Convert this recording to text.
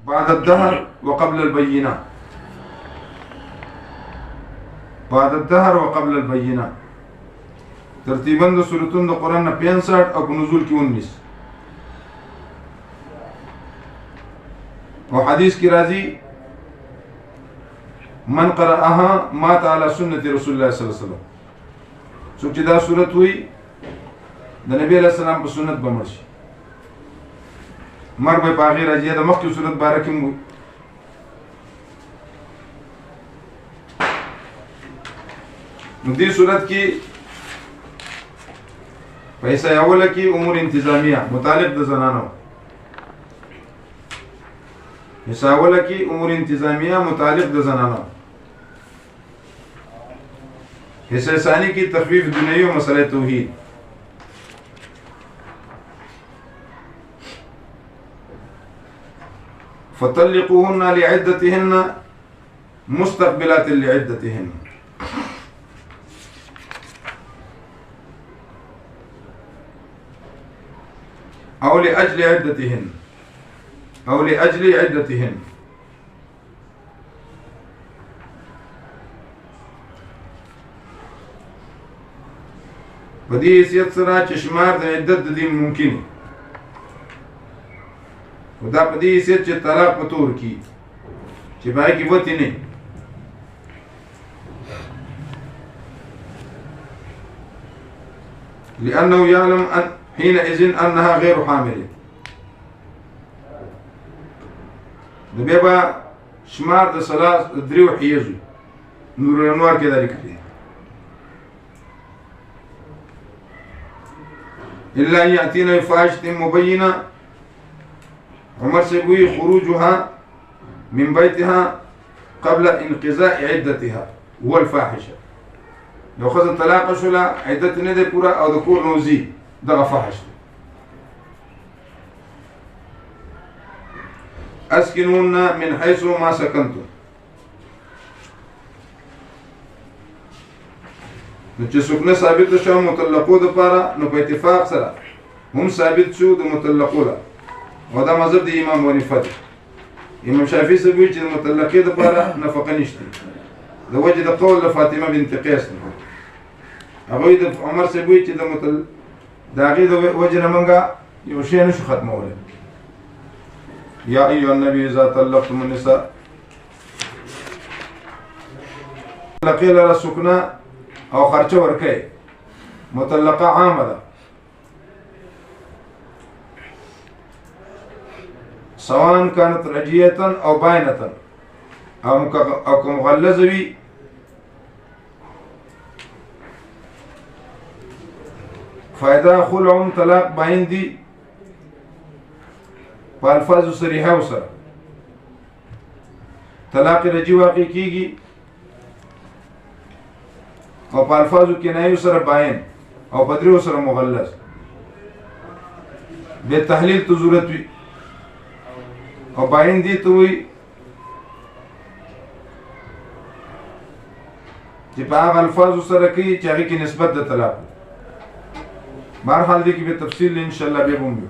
بعد الدهر وقبل البينة. بعد الدهر وقبل البينة ترتیباً د سورتون د قرآن نه 65 او په نزول کې 19 او حدیث کی راځي من قرأها مات على سنة رسول الله صلی الله علیه وسلم. څوک چې دا سورت وي د نبی علیہ السلام په سنت به مړ شي، مرګ به په هغې راځي. د مخکې سورت باره کې وي نو دې صورت کې په حصه اوله کې امور انتظامیه متعلق د زنانو، حصه اوله کې امور انتظامیه متعلق د زنانو، حصه ثانی کې تخفیف دنیوي او مسئله توحید. فطلقوهن لعدتهن مستقبلات لعدتهن. أو لأجل عدتهن أو لأجل عدتهن. په دې حیثیت سره چې شمار د عدت د دې ممکن و دا په دې حیثیت چې طلاق په تور کی چې پای کې وتی نه لأنه يعلم أن حينئذ أنها غير حامل. د بیا به شمار د ثلاث دریو حیزو نور الانوار کې دا لیکلي إلا أن يأتينا بفاحشة مبينة. عمر سيبوي خروجها من بيتها قبل انقضاء عدتها هو الفاحشة. لو خذ الطلاق شلا عدت نه ده پورا او د کور نوزي دغه فحش. اسكنون من حيث ما سكنتم. نو چې سکنه ثابت شو مطلقو د پاره نو په اتفاق سره هم ثابت شو د مطلقو له او دا مذهب د امام حنیفه دی. امام شافعي سوي چې د مطلقې د پاره نفقه نشته د وجه د قول د فاطمه بنت قیس نه. هغه د عمر سوي چې د دا غي د وجه نه منګه یو شی نشو ختموله. یا ایها النبی اذا طلقتم النساء لقيل رسكنا او خرچه ورکه مطلقه عامه ده سواء كانت رجية او باينة او مغلظه وي فائدہ خلعهم طلاق باین دی په الفاظ صریحه سره طلاق رجی واقع کیږي او په الفاظ کنایه سره باین او په درو سره مغلظ به تحلیل تو ضرورت وي او باین دی ته وي چې په هغه الفاظ سره کې چې هغه کې نسبت د طلاق بهرحال دې کې به تفصیل ان شاء الله به ومو.